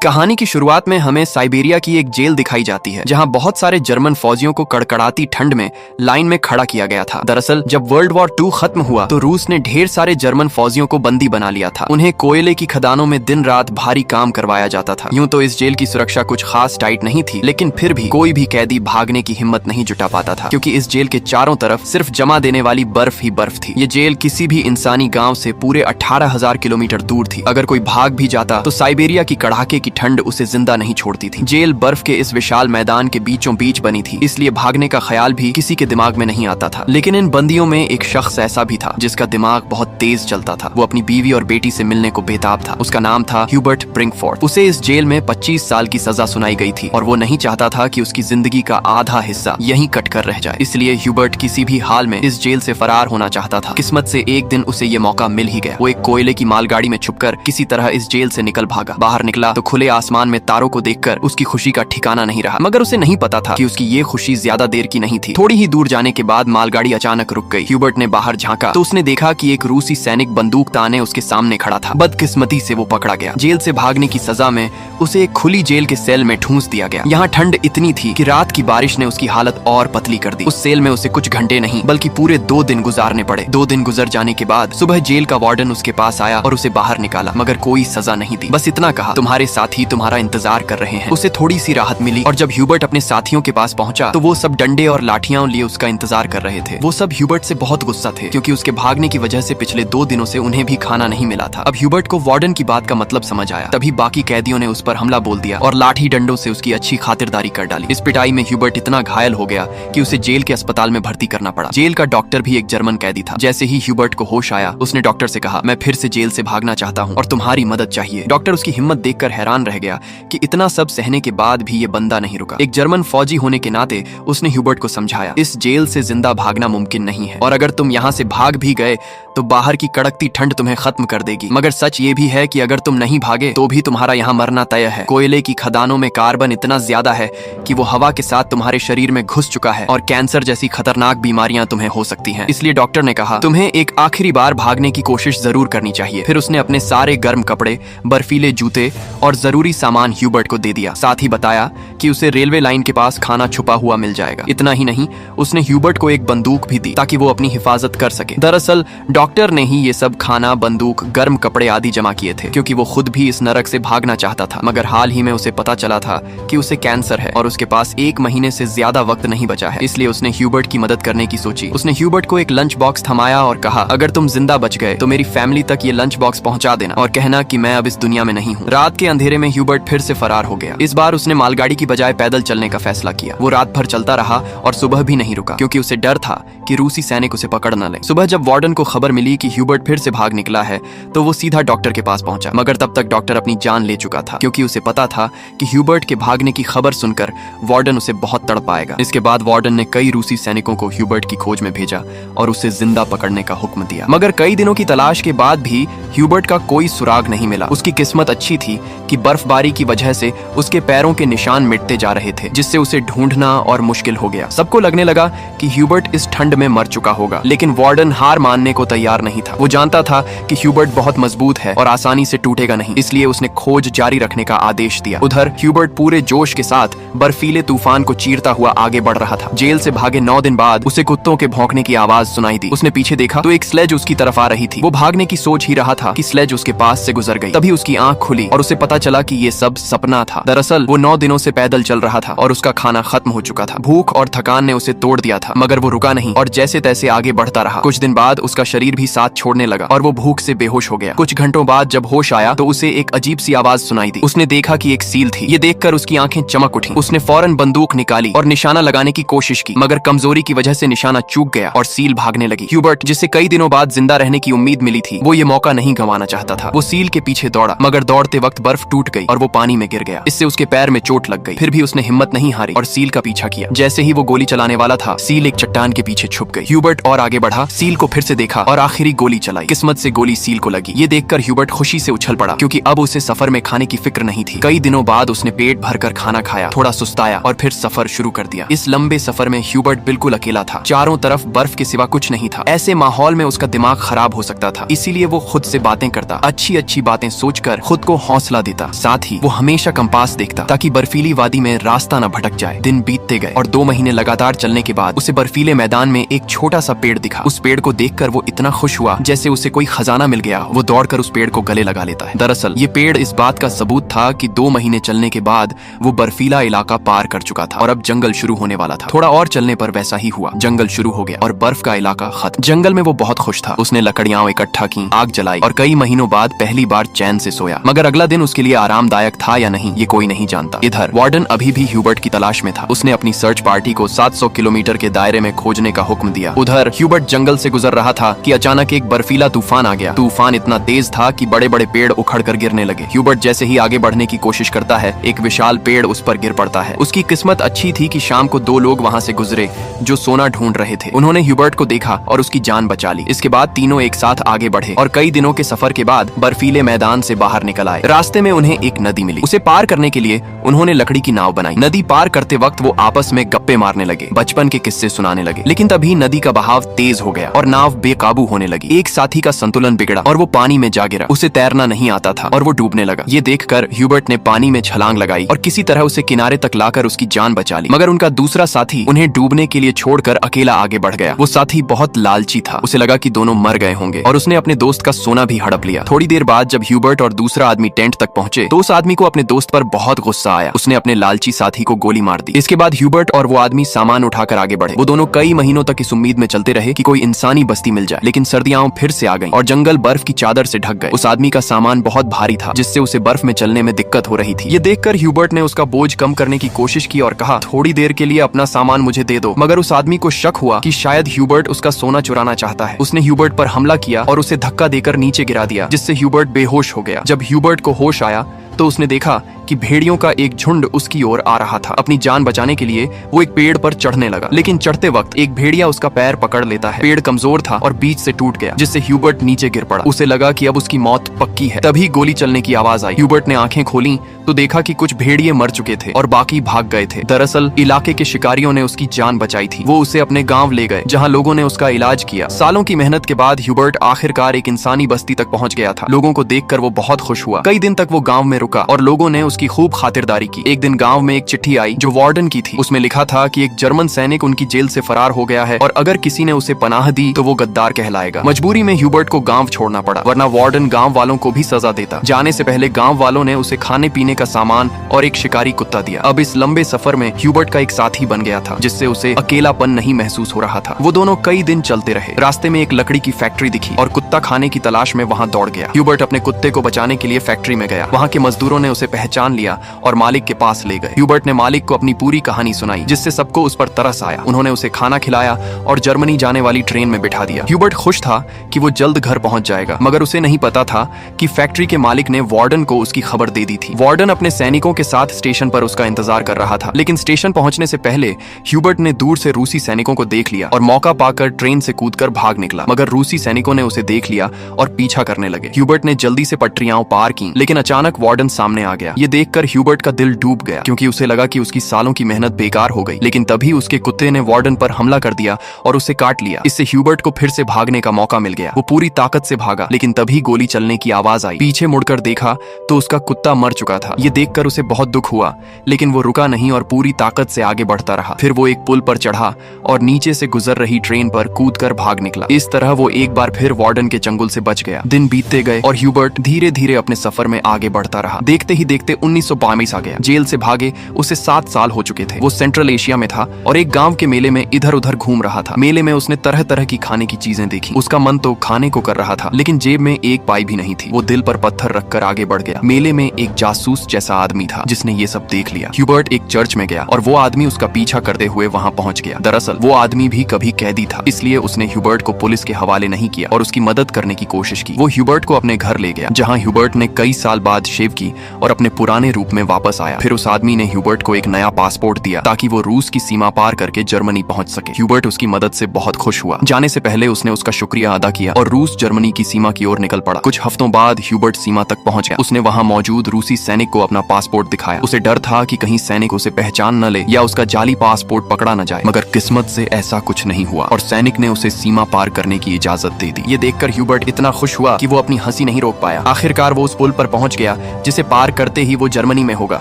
कहानी की शुरुआत में हमें साइबेरिया की एक जेल दिखाई जाती है जहां बहुत सारे जर्मन फौजियों को कड़कड़ाती ठंड में लाइन में खड़ा किया गया था। दरअसल जब वर्ल्ड वॉर 2 खत्म हुआ तो रूस ने ढेर सारे जर्मन फौजियों को बंदी बना लिया था। उन्हें कोयले की खदानों में दिन रात भारी काम करवाया जाता था। यूं तो इस जेल की सुरक्षा कुछ खास टाइट नहीं थी, लेकिन फिर भी कोई भी कैदी भागने की हिम्मत नहीं जुटा पाता था, क्योंकि इस जेल के चारों तरफ सिर्फ जमा देने वाली बर्फ ही बर्फ थी। ये जेल किसी भी इंसानी गाँव से पूरे 18,000 किलोमीटर दूर थी। अगर कोई भाग भी जाता तो साइबेरिया की कड़ाके की ठंड उसे जिंदा नहीं छोड़ती थी। जेल बर्फ के इस विशाल मैदान के बीचों बीच बनी थी, इसलिए भागने का ख्याल भी किसी के दिमाग में नहीं आता था। लेकिन इन बंदियों में एक शख्स ऐसा भी था जिसका दिमाग बहुत तेज चलता था। वो अपनी बीवी और बेटी से मिलने को बेताब था। उसका नाम था ह्यूबर्ट ब्रिंकफोर्ड। उसे इस जेल में 25 साल की सजा सुनाई गई थी और वो नहीं चाहता था कि उसकी जिंदगी का आधा हिस्सा यहीं कट कर रह जाए। इसलिए ह्यूबर्ट किसी भी हाल में इस जेल से फरार होना चाहता था। किस्मत से एक दिन उसे ये मौका मिल ही गया। वो एक कोयले की मालगाड़ी में छुपकर किसी तरह इस जेल से निकल भागा। बाहर निकला तो खुले आसमान में तारों को देखकर उसकी खुशी का ठिकाना नहीं रहा, मगर उसे नहीं पता था कि उसकी ये खुशी ज्यादा देर की नहीं थी। थोड़ी ही दूर जाने के बाद मालगाड़ी अचानक रुक गई। ह्यूबर्ट ने बाहर झांका तो उसने देखा कि एक रूसी सैनिक बंदूक ताने उसके सामने खड़ा था। बदकिस्मती से वो पकड़ा गया। जेल से भागने की सजा में उसे एक खुली जेल के सेल में ठूंस दिया गया। यहाँ ठंड इतनी थी कि रात की बारिश ने उसकी हालत और पतली कर दी। उस सेल में उसे कुछ घंटे नहीं बल्कि पूरे 2 दिन गुजारने पड़े। 2 दिन गुजर जाने के बाद सुबह जेल का वार्डन उसके पास आया और उसे बाहर निकाला, मगर कोई सजा नहीं दी। बस इतना कहा, तुम्हारे साथी तुम्हारा इंतजार कर रहे हैं। उसे थोड़ी सी राहत मिली और जब ह्यूबर्ट अपने साथियों के पास पहुंचा तो वो सब डंडे और लाठियां लिए उसका इंतजार कर रहे थे। वो सब ह्यूबर्ट से बहुत गुस्सा थे, क्योंकि उसके भागने की वजह से पिछले 2 दिनों से उन्हें भी खाना नहीं मिला था। अब ह्यूबर्ट को वार्डन की बात का मतलब समझ आया। तभी बाकी कैदियों ने उस पर हमला बोल दिया और लाठी डंडों से उसकी अच्छी खातिरदारी कर डाली। इस पिटाई में ह्यूबर्ट इतना घायल हो गया कि उसे जेल के अस्पताल में भर्ती करना पड़ा। जेल का डॉक्टर भी एक जर्मन कैदी था। जैसे ही ह्यूबर्ट को होश आया, उसने डॉक्टर से कहा, मैं फिर से जेल से भागना चाहता हूँ और तुम्हारी मदद चाहिए। डॉक्टर उसकी हिम्मत देखकर हैरान रह गया कि इतना सब सहने के बाद भी ये बंदा नहीं रुका। एक जर्मन फौजी होने के नाते उसने ह्यूबर्ट को समझाया, इस जेल से जिंदा भागना मुमकिन नहीं है, और अगर तुम यहाँ से भाग भी गए तो बाहर की कड़कती ठंड तुम्हें खत्म कर देगी। मगर सच ये भी है कि अगर तुम नहीं भागे तो भी तुम्हारा यहाँ मरना तय है। कोयले की खदानों में कार्बन इतना ज्यादा है कि वो हवा के साथ तुम्हारे शरीर में घुस चुका है और कैंसर जैसी खतरनाक बीमारियां तुम्हें हो सकती हैं। इसलिए डॉक्टर ने कहा, तुम्हें एक आखिरी बार भागने की कोशिश जरूर करनी चाहिए। फिर उसने अपने सारे गर्म कपड़े, बर्फीले जूते और जरूरी सामान ह्यूबर्ट को दे दिया। साथ ही बताया कि उसे रेलवे लाइन के पास खाना छुपा हुआ मिल जाएगा। इतना ही नहीं, उसने ह्यूबर्ट को एक बंदूक भी दी ताकि वो अपनी हिफाजत कर सके। दरअसल डॉक्टर ने ही ये सब खाना, बंदूक, गर्म कपड़े आदि जमा किए थे, क्योंकि वो खुद भी इस नरक से भागना चाहता था। मगर हाल ही में उसे पता चला था कि उसे कैंसर है और उसके पास 1 महीने से ज्यादा वक्त नहीं बचा है। इसलिए उसने ह्यूबर्ट की मदद करने की सोची। उसने ह्यूबर्ट को एक लंच बॉक्स थमाया और कहा, अगर तुम जिंदा बच गए तो मेरी फैमिली तक ये लंच बॉक्स पहुंचा देना और कहना कि मैं अब इस दुनिया में नहीं हूँ। रात के अंधेरे में ह्यूबर्ट फिर से फरार हो गया। इस बार उसने मालगाड़ी की बजाय पैदल चलने का फैसला किया। वो रात भर चलता रहा और सुबह भी नहीं रुका, क्योंकि उसे डर था कि रूसी सैनिक उसे पकड़ न ले। सुबह जब वार्डन को खबर मिली कि ह्यूबर्ट फिर से भाग निकला है तो वो सीधा डॉक्टर के पास पहुंचा। मगर तब तक डॉक्टर अपनी जान ले चुका था, क्योंकि उसे पता था कि ह्यूबर्ट के भागने की खबर सुनकर वार्डन उसे बहुत तड़पाएगा। इसके बाद वार्डन ने कई रूसी सैनिकों को ह्यूबर्ट की खोज में भेजा और उसे जिंदा पकड़ने का हुक्म दिया। मगर कई दिनों की तलाश के बाद भी ह्यूबर्ट का कोई सुराग नहीं मिला। उसकी किस्मत अच्छी थी कि बर्फबारी की वजह से उसके पैरों के निशान मिटते जा रहे थे, जिससे उसे ढूंढना और मुश्किल हो गया। सबको लगने लगा कि ह्यूबर्ट इस ठंड में मर चुका होगा, लेकिन वार्डन हार मानने को तैयार नहीं था। वो जानता था कि ह्यूबर्ट बहुत मजबूत है और आसानी से टूटेगा नहीं, इसलिए उसने खोज जारी रखने का आदेश दिया। उधर ह्यूबर्ट पूरे जोश के साथ बर्फीले तूफान को चीरता हुआ आगे बढ़ रहा था। जेल से भागे 9 दिन बाद उसे कुत्तों के भौंकने की आवाज सुनाई दी। उसने पीछे देखा तो एक स्लेज उसकी तरफ आ रही थी। वो भागने की सोच ही रहा था कि स्लेज उसके पास से गुजर गई। तभी उसकी आंख खुली और उसे पता चला कि ये सब सपना था। दरअसल वो 9 दिनों से पैदल चल रहा था और उसका खाना खत्म हो चुका था। भूख और थकान ने उसे तोड़ दिया था, मगर वो रुका नहीं और जैसे तैसे आगे बढ़ता रहा। कुछ दिन बाद उसका शरीर भी साथ छोड़ने लगा और वो भूख से बेहोश हो गया। कुछ घंटों बाद जब होश आया तो उसे एक अजीब सी आवाज सुनाई दी। उसने देखा कि एक सील थी। ये देखकर उसकी आंखें चमक उठी। उसने फौरन बंदूक निकाली और निशाना लगाने की कोशिश की, मगर कमजोरी की वजह से निशाना चूक गया और सील भागने लगी। ह्यूबर्ट, जिसे कई दिनों बाद जिंदा रहने की उम्मीद मिली थी, वो ये मौका नहीं गंवाना चाहता था। वो सील के पीछे दौड़ा, मगर दौड़ते वक्त बर्फ टूट गई और वो पानी में गिर गया। इससे उसके पैर में चोट लग गई। फिर भी उसने हिम्मत नहीं हारी और सील का पीछा किया। जैसे ही वो गोली चलाने वाला था, सील एक चट्टान के पीछे छुप गई। ह्यूबर्ट और आगे बढ़ा, सील को फिर से देखा और आखिरी गोली चलाई। किस्मत से गोली सील को लगी। ये देखकर ह्यूबर्ट खुशी से उछल पड़ा, क्योंकि अब उसे सफर में खाने की फिक्र नहीं थी। कई दिनों बाद उसने पेट भरकर खाना खाया, थोड़ा सुस्ताया और फिर सफर शुरू कर दिया। इस लंबे सफर में ह्यूबर्ट बिल्कुल अकेला था। चारों तरफ बर्फ के सिवा कुछ नहीं था। ऐसे माहौल में उसका दिमाग खराब हो सकता था, इसीलिए वो खुद से बातें करता, अच्छी अच्छी बातें सोचकर खुद को हौसला देता। साथ ही वो हमेशा कंपास देखता ताकि बर्फीली वादी में रास्ता न भटक जाए। दिन बीतते गए और 2 महीने लगातार चलने के बाद उसे बर्फीले मैदान में एक छोटा सा पेड़ दिखा। उस पेड़ को देखकर वो इतना खुश हुआ जैसे उसे कोई खजाना मिल गया। वो दौड़कर उस पेड़ को गले लगा लेता है। दरअसल ये पेड़ इस बात का सबूत था कि 2 महीने चलने के बाद वो बर्फीला इलाका पार कर चुका था और अब जंगल शुरू होने वाला था। थोड़ा और चलने पर वैसा ही हुआ, जंगल शुरू हो गया और बर्फ का इलाका खत्म। जंगल में वो बहुत खुश था। उसने लकड़ियां इकट्ठा की, आग जलाई और कई महीनों बाद पहली बार चैन से सोया। मगर अगला दिन उसके लिए आरामदायक था या नहीं ये कोई नहीं जानता। इधर वार्डन अभी भी ह्यूबर्ट की तलाश में था। उसने अपनी सर्च पार्टी को 700 किलोमीटर के दायरे में खोजने का हुक्म दिया। उधर ह्यूबर्ट जंगल से गुजर रहा था कि अचानक एक बर्फीला तूफान आ गया। तूफान इतना तेज था कि बड़े बड़े पेड़ उखड़कर गिरने लगे। ह्यूबर्ट जैसे ही आगे बढ़ने की कोशिश करता है, एक विशाल पेड़ उस पर गिर पड़ता है। उसकी किस्मत अच्छी थी कि शाम को 2 लोग वहां से गुजरे जो सोना ढूंढ रहे थे। उन्होंने ह्यूबर्ट को देखा और उसकी जान बचा ली। इसके बाद तीनों एक साथ आगे बढ़े और कई दिनों के सफर के बाद बर्फीले मैदान से बाहर निकल आए। रास्ते में उन्हें एक नदी मिली। उसे पार करने के लिए उन्होंने लकड़ी की नाव बनाई। नदी पार करते वक्त वो आपस में गप्पे मारने लगे, बचपन के किस्से सुनाने लगे। लेकिन तभी नदी का बहाव तेज हो गया और नाव बेकाबू होने लगी। एक साथी का संतुलन बिगड़ा और वो पानी में जा गिरा। उसे तैरना नहीं आता था और वो डूबने लगा। ये देखकर ह्यूबर्ट ने पानी में छलांग लगाई और किसी तरह उसे किनारे तक लाकर उसकी जान बचा ली। मगर उनका दूसरा साथी उन्हें डूबने के लिए छोड़कर अकेला आगे बढ़ गया। वो साथी बहुत लालची था। उसे लगा कि दोनों मर गए होंगे और उसने अपने दोस्त का सोना भी हड़प लिया। थोड़ी देर बाद जब ह्यूबर्ट और दूसरा आदमी टेंट तक पहुंचे तो उस आदमी को अपने दोस्त पर बहुत गुस्सा आया। उसने अपने लालची साथी को गोली मार दी। इसके बाद ह्यूबर्ट और वो आदमी सामान उठाकर आगे बढ़े। वो दोनों कई महीनों तक इस उम्मीद में चलते रहे कि कोई इंसानी बस्ती मिल जाए। लेकिन सर्दियां फिर से आ गईं और जंगल बर्फ की चादर से ढक गए। उस आदमी का सामान बहुत भारी था जिससे उसे बर्फ में चलने में दिक्कत हो रही थी। ये देखकर ह्यूबर्ट ने उसका बोझ कम करने की कोशिश की और कहा, थोड़ी देर के लिए अपना सामान मुझे दे दो। मगर उस आदमी को शक हुआ कि शायद ह्यूबर्ट उसका सोना चुराना चाहता है। उसने ह्यूबर्ट पर हमला किया और उसे धक्का देकर नीचे गिरा दिया, जिससे ह्यूबर्ट बेहोश हो गया। जब ह्यूबर्ट को होश आया तो उसने देखा कि भेड़ियों का एक झुंड उसकी ओर आ रहा था। अपनी जान बचाने के लिए वो एक पेड़ पर चढ़ने लगा, लेकिन चढ़ते वक्त एक भेड़िया उसका पैर पकड़ लेता है। पेड़ कमजोर था और बीच से टूट गया, जिससे ह्यूबर्ट नीचे गिर पड़ा। उसे लगा कि अब उसकी मौत पक्की है। तभी गोली चलने की आवाज आई। ह्यूबर्ट ने आंखें खोली तो देखा कि कुछ भेड़िए मर चुके थे और बाकी भाग गए थे। दरअसल इलाके के शिकारियों ने उसकी जान बचाई थी। वो उसे अपने गांव ले गए जहां लोगों ने उसका इलाज किया। सालों की मेहनत के बाद ह्यूबर्ट आखिरकार एक इंसानी बस्ती तक पहुंच गया था। लोगों को देखकर वो बहुत खुश हुआ। कई दिन तक वो गांव में रुका और लोगों ने उसकी खूब खातिरदारी की। एक दिन गांव में एक चिट्ठी आई जो वार्डन की थी। उसमें लिखा था कि एक जर्मन सैनिक उनकी जेल से फरार हो गया है और अगर किसी ने उसे पनाह दी तो वो गद्दार कहलाएगा। मजबूरी में ह्यूबर्ट को गांव छोड़ना पड़ा, वरना वार्डन गांव वालों को भी सजा देता। जाने से पहले गांव वालों ने उसे खाने पीने का सामान और एक शिकारी कुत्ता दिया। अब इस लंबे सफर में ह्यूबर्ट का एक साथी बन गया था, जिससे उसे अकेलापन नहीं महसूस हो रहा था। वो दोनों कई दिन चलते रहे। रास्ते में एक लकड़ी की फैक्ट्री दिखी और कुत्ता खाने की तलाश में वहां दौड़ गया। ह्यूबर्ट अपने कुत्ते को बचाने के लिए फैक्ट्री में गया। वहां के मजदूरों ने उसे पहचान लिया और मालिक के पास ले गए। ह्यूबर्ट ने मालिक को अपनी पूरी कहानी सुनाई, जिससे सबको उस पर तरस आया। उन्होंने उसे खाना खिलाया और जर्मनी जाने वाली ट्रेन में बिठा दिया। ह्यूबर्ट खुश था कि वो जल्द घर पहुंच जाएगा, मगर उसे नहीं पता था कि फैक्ट्री के मालिक ने वार्डन को उसकी खबर दे दी थी। वार्डन अपने सैनिकों के साथ स्टेशन पर उसका इंतजार कर रहा था, लेकिन स्टेशन पहुंचने से पहले ह्यूबर्ट ने दूर से रूसी सैनिकों को देख लिया और मौका पाकर ट्रेन से कूदकर भाग निकला। मगर रूसी सैनिकों ने उसे देख लिया और पीछा करने लगे। ह्यूबर्ट ने जल्दी से पटरियां पार की, लेकिन अचानक वार्डन सामने आ गया। ये देखकर ह्यूबर्ट का दिल डूब गया, क्योंकि उसे लगा कि उसकी सालों की मेहनत बेकार हो गई। लेकिन तभी उसके कुत्ते ने वार्डन पर हमला कर दिया और उसे काट लिया। इससे ह्यूबर्ट को फिर से भागने का मौका मिल गया। वो पूरी ताकत से भागा, लेकिन तभी गोली चलने की आवाज आई। पीछे मुड़कर देखा तो उसका कुत्ता मर चुका था। ये देखकर उसे बहुत दुख हुआ, लेकिन वो रुका नहीं और पूरी ताकत से आगे बढ़ता रहा। फिर वो एक पुल पर चढ़ा और नीचे से गुजर रही ट्रेन पर कूदकर भाग निकला। इस तरह वो एक बार फिर वार्डन के चंगुल से बच गया। दिन बीतते गए और ह्यूबर्ट धीरे धीरे अपने सफर में आगे बढ़ता रहा। देखते ही देखते 1922 आ गया। जेल से भागे उसे 7 साल हो चुके थे। वो सेंट्रल एशिया में था और एक गांव के मेले में इधर उधर घूम रहा था। मेले में उसने तरह तरह की खाने की चीजें देखी। उसका मन तो खाने को कर रहा था, लेकिन जेब में एक पाई भी नहीं थी। वो दिल पर पत्थर रखकर आगे बढ़ गया। मेले में एक जासूस जैसा आदमी था जिसने ये सब देख लिया। ह्यूबर्ट एक चर्च में गया और वो आदमी उसका पीछा करते हुए वहां पहुंच गया। दरअसल वो आदमी भी कभी कैदी था, इसलिए उसने ह्यूबर्ट को पुलिस के हवाले नहीं किया और उसकी मदद करने की कोशिश की। वो ह्यूबर्ट को अपने घर ले गया, जहां ह्यूबर्ट ने कई साल बाद शेव की और अपने पुराने रूप में वापस आया। फिर उस आदमी ने ह्यूबर्ट को एक नया पासपोर्ट दिया ताकि वो रूस की सीमा पार करके जर्मनी पहुंच सके। ह्यूबर्ट उसकी मदद से बहुत खुश हुआ। जाने से पहले उसने उसका शुक्रिया अदा किया और रूस जर्मनी की सीमा की ओर निकल पड़ा। कुछ हफ्तों बाद ह्यूबर्ट सीमा तक पहुंच गया। उसने वहां मौजूद रूसी सैनिक को अपना पासपोर्ट दिखाया। उसे डर था कि कहीं सैनिक उसे पहचान न ले या उसका जाली पासपोर्ट पकड़ा न जाए, मगर किस्मत से ऐसा कुछ नहीं हुआ और सैनिक ने उसे सीमा पार करने की इजाजत दे दी। ये देखकर ह्यूबर्ट इतना खुश हुआ कि वो अपनी हंसी नहीं रोक पाया। आखिरकार वो उस पुल पर पहुंच गया जिसे पार करते ही वो जर्मनी में होगा।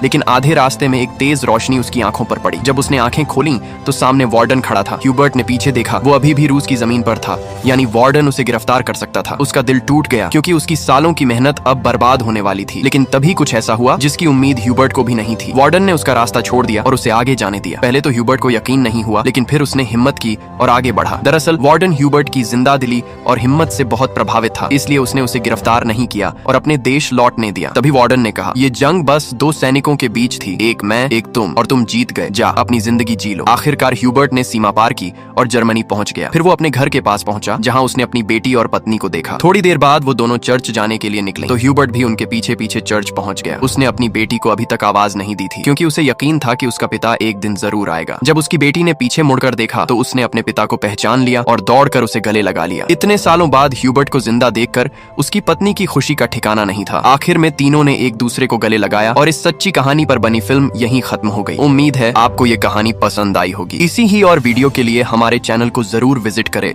लेकिन आधे रास्ते में एक तेज रोशनी उसकी आंखों पर पड़ी। जब उसने आंखें खोली तो सामने वार्डन खड़ा था। ह्यूबर्ट ने पीछे देखा, वो अभी भी रूस की जमीन पर था, यानी वार्डन उसे गिरफ्तार कर सकता था। उसका दिल टूट गया क्योंकि उसकी सालों की मेहनत अब बर्बाद होने वाली थी। लेकिन तभी कुछ ऐसा हुआ जिसकी उम्मीद ह्यूबर्ट को भी नहीं थी। वार्डन ने उसका रास्ता छोड़ दिया और उसे आगे जाने दिया। पहले तो ह्यूबर्ट को यकीन नहीं हुआ, लेकिन फिर उसने हिम्मत की और आगे बढ़ा। दरअसल वार्डन ह्यूबर्ट की जिंदा दिली और हिम्मत से बहुत प्रभावित था, इसलिए उसने उसे गिरफ्तार नहीं किया और अपने देश लौटने दिया। तभी वार्डन ने कहा, ये जंग बस दो सैनिकों के बीच थी, एक मैं एक तुम, और तुम जीत गए। जा अपनी जिंदगी जी लो। आखिरकार ह्यूबर्ट ने सीमा पार की और जर्मनी पहुंच गया। फिर वो अपने घर के पास पहुंचा, जहां उसने अपनी बेटी और पत्नी को देखा। थोड़ी देर बाद वो दोनों चर्च जाने के लिए निकले तो ह्यूबर्ट भी उनके पीछे पीछे चर्च पहुंच गया। उसने अपनी बेटी को अभी तक आवाज नहीं दी थी, क्योंकि उसे यकीन था कि उसका पिता एक दिन जरूर आएगा। जब उसकी बेटी ने पीछे मुड़कर देखा तो उसने अपने पिता को पहचान लिया और दौड़कर उसे गले लगा लिया। इतने सालों बाद ह्यूबर्ट को जिंदा देखकर उसकी पत्नी की खुशी का ठिकाना नहीं था। आखिर में तीनों ने एक दूसरे को गले लगाया और इस सच्ची कहानी पर बनी फिल्म यहीं खत्म हो गई। उम्मीद है आपको ये कहानी पसंद आई होगी। इसी ही और वीडियो के लिए हमारे चैनल को जरूर विजिट करें।